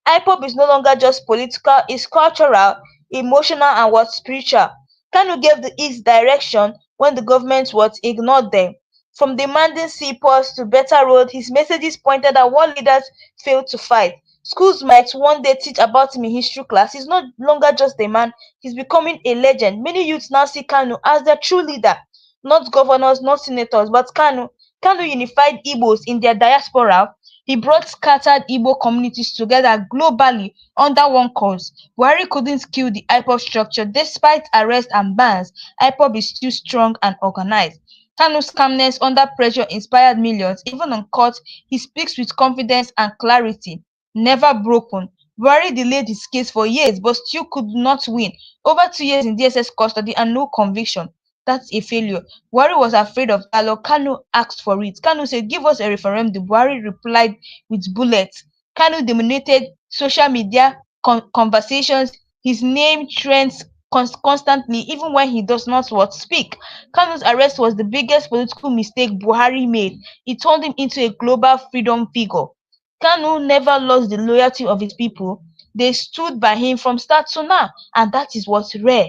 IPOB is no longer just political, it's cultural, emotional, and spiritual. Kanu gave the East direction when the government ignored them. From demanding seaports to better road, his messages pointed at what leaders failed to fight. Schools might one day teach about him in history class. He's no longer just a man, he's becoming a legend. Many youths now see Kanu as their true leader, not governors, not senators, but Kanu. Kanu unified Igbos in their diaspora. He brought scattered Igbo communities together globally under one cause. Buhari couldn't kill the IPOB structure. Despite arrests and bans, IPOB is still strong and organized. Kanu's calmness under pressure inspired millions. Even on court, he speaks with confidence and clarity, never broken. Buhari delayed his case for years but still could not win. Over 2 years in DSS custody and no conviction. That's a failure. Buhari was afraid of dialogue. Kanu asked for it. Kanu said, "Give us a referendum." Buhari replied with bullets. Kanu dominated social media conversations. His name trends constantly, even when he does not speak. Kanu's arrest was the biggest political mistake Buhari made. It turned him into a global freedom figure. Kanu never lost the loyalty of his people. They stood by him from start to now, and that is what's rare.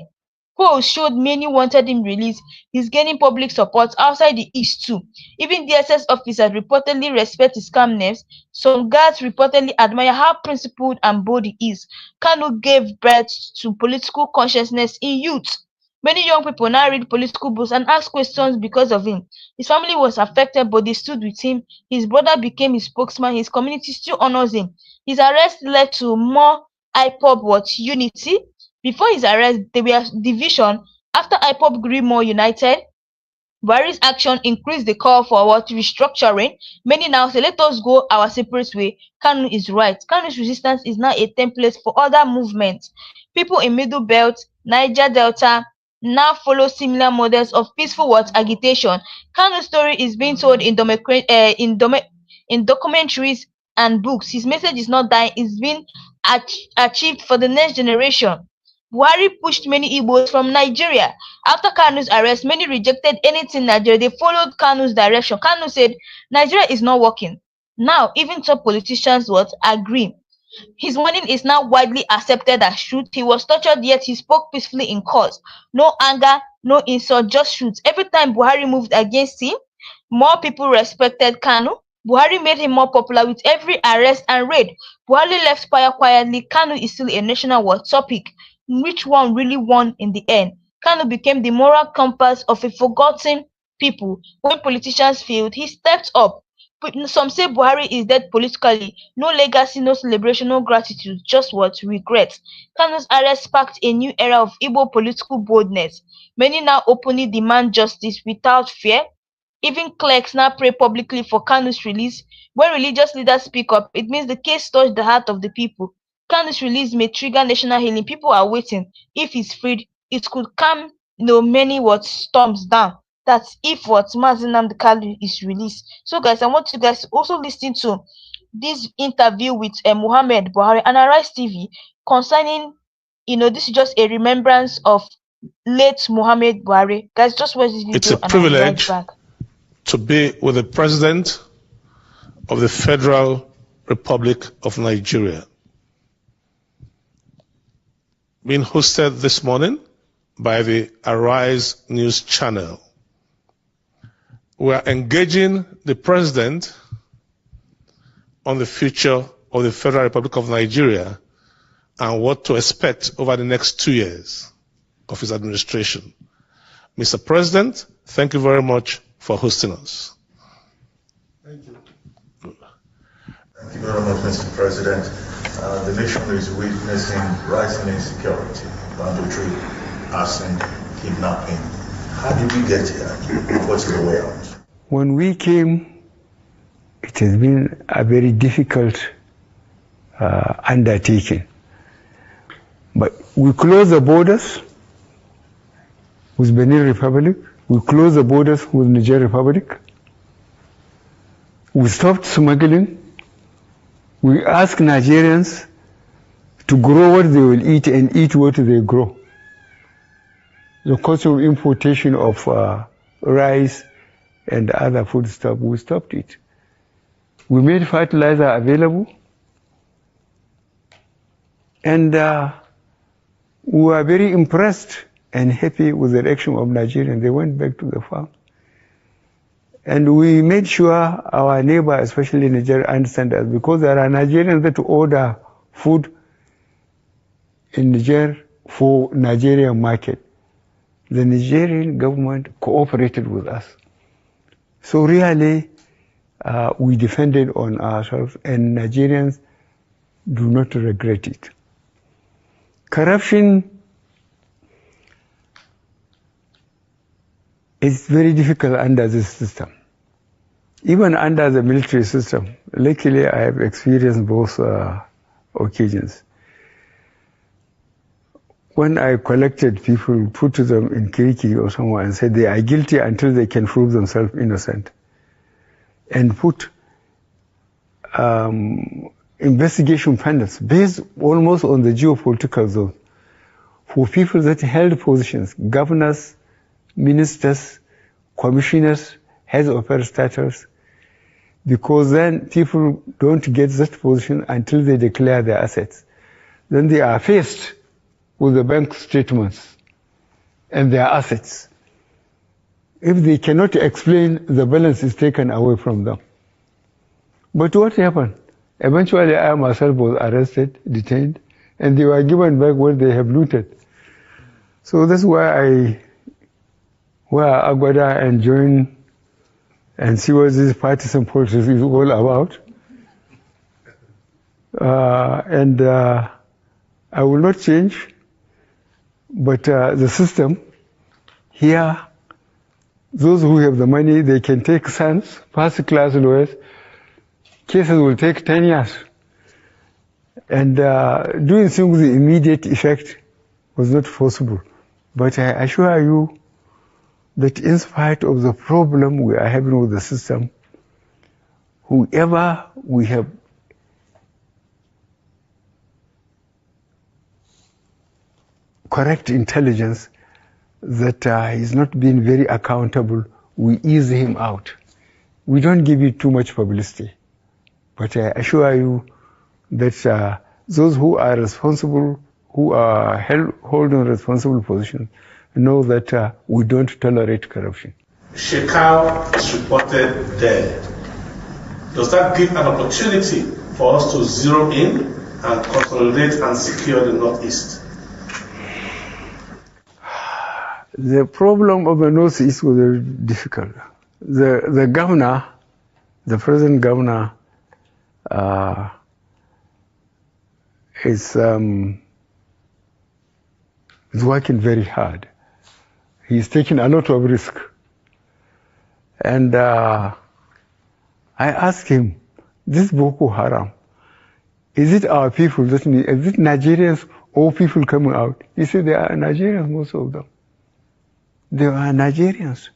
Polls showed many wanted him released. He's gaining public support outside the East too. Even DSS officers reportedly respect his calmness. Some guards reportedly admire how principled and bold he is. Kanu gave birth to political consciousness in youth. Many young people now read political books and ask questions because of him. His family was affected, but they stood with him. His brother became his spokesman. His community still honors him. His arrest led to more IPOB unity. Before his arrest, there was division. After IPOB grew more united, Buhari's action increased the call for restructuring. Many now say, "Let us go our separate way." Kanu is right. Kanu's resistance is now a template for other movements. People in Middle Belt, Niger Delta now follow similar models of peaceful agitation. Kanu's story is being told in documentaries and books. His message is not dying; it's being achieved for the next generation. Buhari pushed many Igbos from Nigeria. After Kanu's arrest, many rejected anything Nigeria. They followed Kanu's direction. Kanu said, "Nigeria is not working." Now, even top politicians agree. His warning is now widely accepted as truth. He was tortured, yet he spoke peacefully in court. No anger, no insult, just truth. Every time Buhari moved against him, more people respected Kanu. Buhari made him more popular with every arrest and raid. Buhari left power quietly. Kanu is still a national topic. Which one really won in the end? Kanu became the moral compass of a forgotten people. When politicians failed, he stepped up. But some say Buhari is dead politically. No legacy, no celebration, no gratitude, just regret. Kanu's arrest sparked a new era of Igbo political boldness. Many now openly demand justice without fear. Even clerks now pray publicly for Kanu's release. When religious leaders speak up, it means the case touched the heart of the people. Kanu's release may trigger national healing. People are waiting. If he's freed, it could calm many storms down. That's if Mazi Nnamdi Kanu is released. So guys, I want you guys to also listen to this interview with Muhammad Buhari and Arise TV concerning, this is just a remembrance of late Muhammad Buhari. Guys, just watch this video. It's a privilege to be with the President of the Federal Republic of Nigeria. Being hosted this morning by the Arise News channel. We are engaging the President on the future of the Federal Republic of Nigeria and what to expect over the next 2 years of his administration. Mr. President, thank you very much for hosting us. Thank you. Thank you very much, Mr. President. The nation is witnessing rising insecurity, banditry, arson, kidnapping. How did we get here? What's the way out? When we came, it has been a very difficult undertaking. But we closed the borders with Benin Republic. We closed the borders with Niger Republic. We stopped smuggling. We asked Nigerians to grow what they will eat and eat what they grow. The cost of importation of rice and other food stuff, we stopped it. We made fertilizer available, and we were very impressed and happy with the action of Nigerians. They went back to the farm. And we made sure our neighbor, especially Nigeria, understand us, because there are Nigerians that order food in Niger for Nigerian market. The Nigerian government cooperated with us. So really, we defended on ourselves, and Nigerians do not regret it. Corruption is very difficult under this system. Even under the military system, luckily I have experienced both occasions. When I collected people, put them in Kiriki or somewhere and said they are guilty until they can prove themselves innocent, and put investigation panels based almost on the geopolitical zone for people that held positions, governors, ministers, commissioners, heads of parastatals, because then people don't get that position until they declare their assets. Then they are faced with the bank statements and their assets. If they cannot explain, the balance is taken away from them. But what happened? Eventually, I myself was arrested, detained, and they were given back what they have looted. So that's why I wear Agbada and join and see what this partisan politics is all about. I will not change, but the system here, those who have the money, they can take sons, first-class lawyers. Cases will take 10 years. And doing things with immediate effect was not possible. But I assure you that in spite of the problem we are having with the system, whoever we have correct intelligence that he's not being very accountable, we ease him out. We don't give it too much publicity. But I assure you that those who are responsible, who are holding responsible positions, know that we don't tolerate corruption. Shekau is reported dead. Does that give an opportunity for us to zero in and consolidate and secure the Northeast? The problem of the Northeast was very difficult. The governor, the present governor, is working very hard. He's taking a lot of risk. And I asked him, this Boko Haram, is it our people, is it Nigerians or people coming out? He said, they are Nigerians, most of them. They are Nigerians.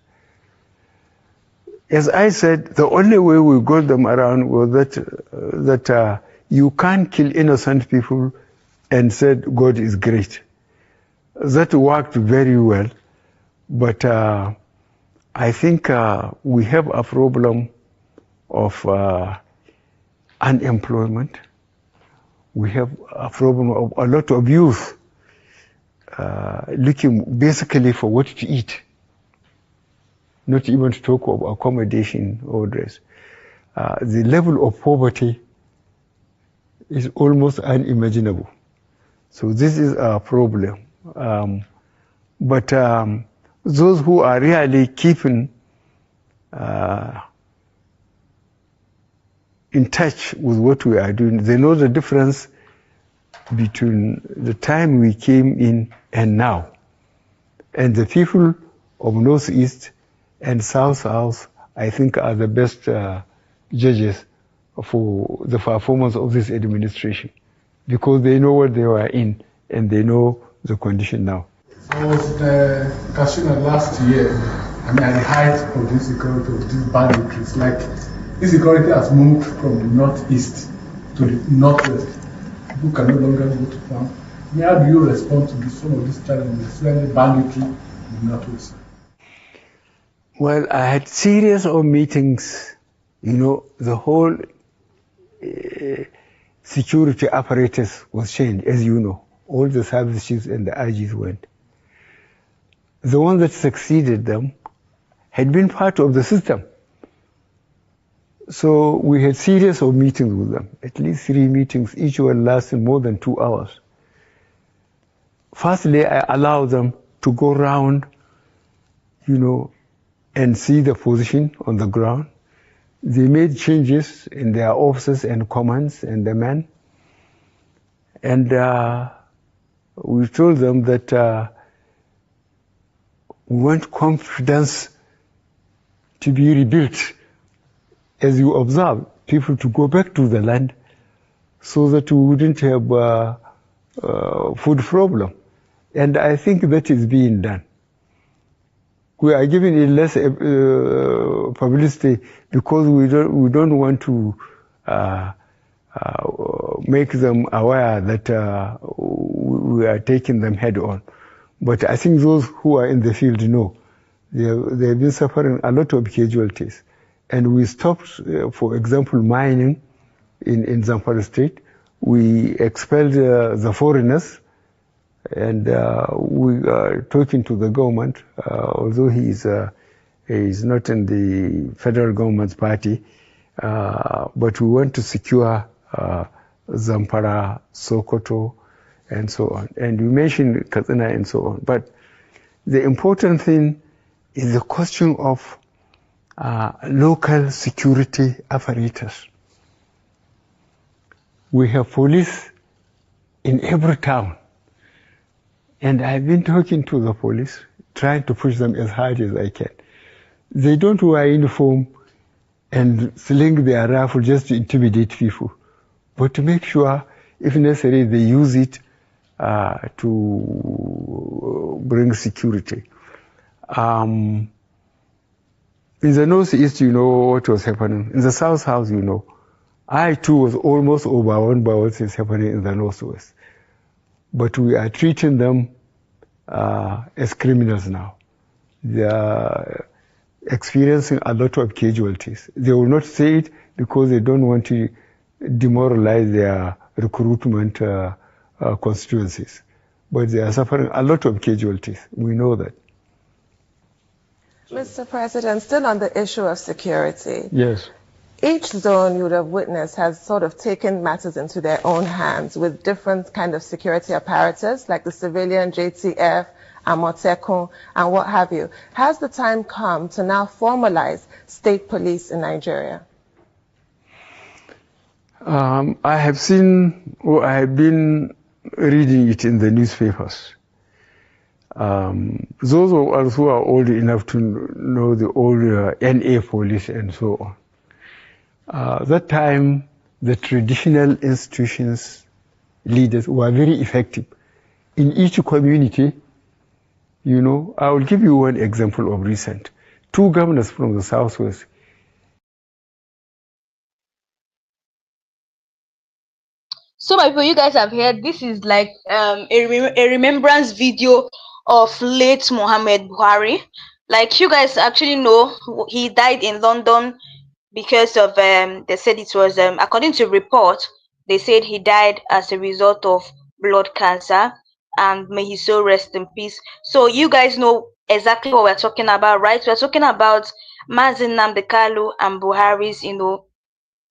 As I said, the only way we got them around was that you can't kill innocent people and said God is great. That worked very well, but I think we have a problem of unemployment. We have a problem of a lot of youth looking basically for what to eat, not even to talk of accommodation or dress. The level of poverty is almost unimaginable. So this is a problem. But those who are really keeping in touch with what we are doing, they know the difference between the time we came in and now. And the people of Northeast and South, I think, are the best judges for the performance of this administration, because they know what they were in and they know the condition now. I was Katsina last year. I mean, at the height of the insecurity of these banditries, like insecurity has moved from the northeast to the northwest. People can no longer go to farm. I mean, how do you respond to some of these challenges, especially banditry in the northwest? Well, I had series of meetings. You know, the whole security apparatus was changed, as you know. All the service chiefs and the IGs went. The one that succeeded them had been part of the system. So we had series of meetings with them, at least 3 meetings, each one lasted more than 2 hours. Firstly, I allowed them to go around, you know, and see the position on the ground, They made changes in their officers and commands and the men. And we told them that we want confidence to be rebuilt. As you observe, people to go back to the land so that we wouldn't have food problem. And I think that is being done. We are giving it less publicity because we don't want to make them aware that we are taking them head on. But I think those who are in the field know they have been suffering a lot of casualties. And we stopped, for example, mining in Zamfara state. We expelled the foreigners, and we are talking to the government, although he is not in the federal government's party, but we want to secure Zamfara, Sokoto, and so on. And you mentioned Katsina and so on. But the important thing is the question of local security apparatus. We have police in every town. And I've been talking to the police, trying to push them as hard as I can. They don't wear uniform and sling their rifle just to intimidate people, but to make sure, if necessary, they use it to bring security. In the northeast, you know what was happening. In the south house, you know. I too was almost overwhelmed by what is happening in the northwest. But we are treating them as criminals now. They are experiencing a lot of casualties. They will not say it because they don't want to demoralize their recruitment constituencies. But they are suffering a lot of casualties. We know that. Mr. President, still on the issue of security. Yes. Each zone you would have witnessed has sort of taken matters into their own hands with different kind of security apparatus, like the civilian, JTF, Amotekun, and what have you. Has the time come to now formalize state police in Nigeria? I have seen, or I have been reading it in the newspapers. Those of us who are old enough to know the old NA police and so on. That time, the traditional institutions leaders were very effective. In each community, you know, I will give you one example of recent. Two governors from the southwest. So my people, you guys have heard this is like a remembrance video of late Mohammed Buhari. Like you guys actually know, he died in London because of they said it was according to report, they said he died as a result of blood cancer, and may his soul rest in peace. So you guys know exactly what we're talking about, right? We're talking about Mazi Nnamdi Kanu and Buhari's, you know,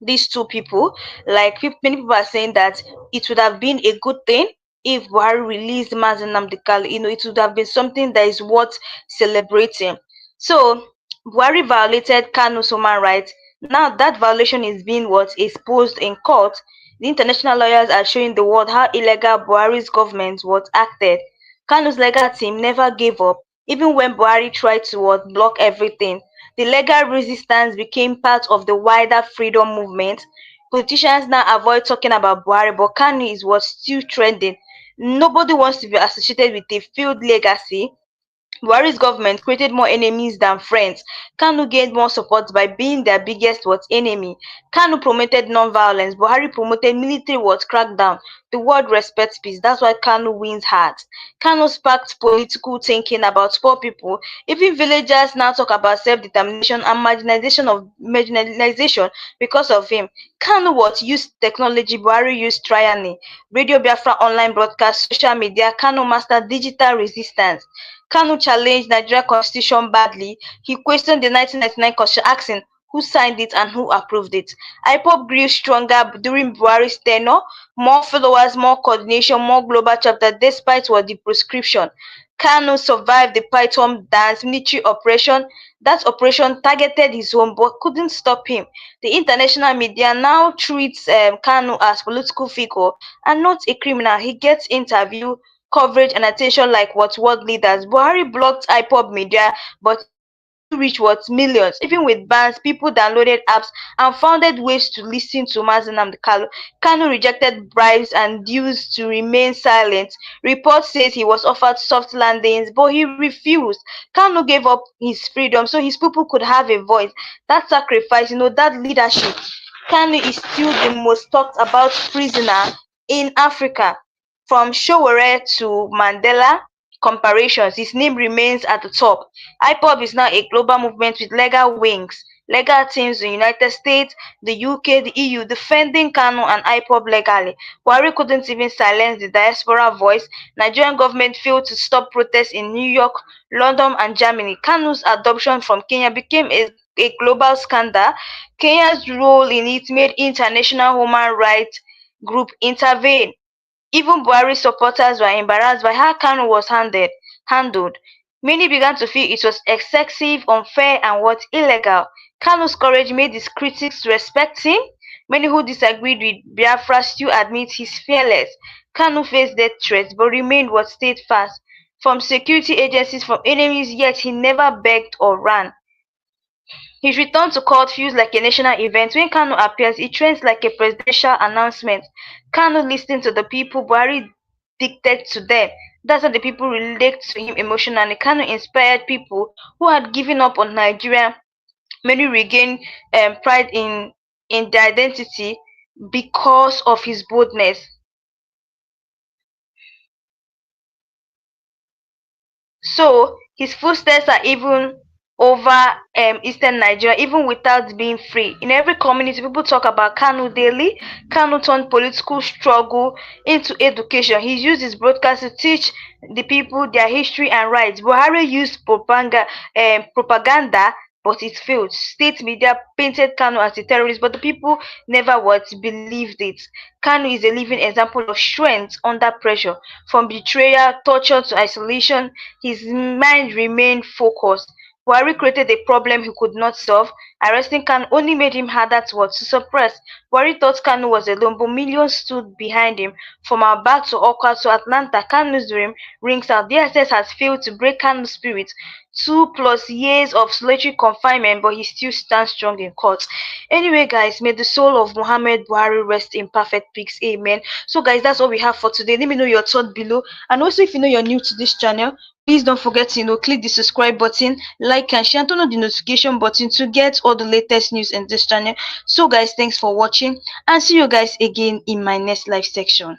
these two people. Like many people are saying that it would have been a good thing if Buhari released Mazi Nnamdi Kanu. You know, it would have been something that is worth celebrating. So Buhari violated Kanu's human rights. Now that violation is being exposed in court. The international lawyers are showing the world how illegal Buhari's government was acted. Kanu's legal team never gave up, even when Buhari tried to block everything. The legal resistance became part of the wider freedom movement. Politicians now avoid talking about Buhari, but Kanu is what's still trending. Nobody wants to be associated with a failed legacy. Buhari's government created more enemies than friends. Kanu gained more support by being their biggest enemy. Kanu promoted non-violence. Buhari promoted military crackdown. The world respects peace. That's why Kanu wins hearts. Kanu sparked political thinking about poor people. Even villagers now talk about self-determination and marginalization because of him. Kanu used technology. Buhari used tyranny. Radio Biafra online broadcast, social media. Kanu mastered digital resistance. Kanu challenged Nigeria constitution badly. He questioned the 1999 constitution, asking who signed it and who approved it. IPOB grew stronger during Buhari's tenure. More followers, more coordination, more global chapter, despite the prescription. Kanu survived the Python dance military operation. That operation targeted his home but couldn't stop him. The international media now treats Kanu as political figure and not a criminal. He gets interview, coverage and attention like what world leaders. Buhari blocked IPOB media, but still reach what millions. Even with bans, people downloaded apps and found ways to listen to Mazi Nnamdi Kanu. Kanu rejected bribes and dues to remain silent. Reports says he was offered soft landings, but he refused. Kanu gave up his freedom so his people could have a voice. That sacrifice, that leadership. Kanu is still the most talked about prisoner in Africa. From Sowore to Mandela comparisons, his name remains at the top. IPOB is now a global movement with legal wings, legal teams in the United States, the UK, the EU defending Kanu and IPOB legally. Buhari couldn't even silence the diaspora voice. Nigerian government failed to stop protests in New York, London and Germany. Kanu's adoption from Kenya became a global scandal. Kenya's role in it made international human rights groups intervene. Even Buhari supporters were embarrassed by how Kanu was handled. Many began to feel it was excessive, unfair, and illegal. Kanu's courage made his critics respect him. Many who disagreed with Biafra still admit he's fearless. Kanu faced death threats but remained steadfast. From security agencies, from enemies, yet he never begged or ran. His return to court feels like a national event. When Kanu appears, it trends like a presidential announcement. Kanu listened to the people, Buhari dictated to them. That's how the people relate to him emotionally. Kanu inspired people who had given up on Nigeria. Many regained pride in their identity because of his boldness. So his footsteps are even over eastern Nigeria, even without being free. In every community, people talk about Kanu daily. Kanu turned political struggle into education. He used his broadcast to teach the people their history and rights. Buhari used propaganda, but it failed. State media painted Kanu as a terrorist, but the people never believed it. Kanu is a living example of strength under pressure. From betrayal, torture to isolation, his mind remained focused. Buhari created a problem he could not solve. Arresting Kanu only made him harder to suppress. Buhari thought Kanu was alone, but millions stood behind him. From Aba to Okwa to Atlanta, Kanu's dream rings out. DSS has failed to break Kanu's spirit. 2+ years of solitary confinement, but he still stands strong in court. Anyway, guys, may the soul of Muhammad Buhari rest in perfect peace. Amen. So, guys, that's all we have for today. Let me know your thought below. And also, if you know you're new to this channel, please don't forget to click the subscribe button, like and share, and turn on the notification button to get all the latest news in this channel. So, guys, thanks for watching, and see you guys again in my next live section.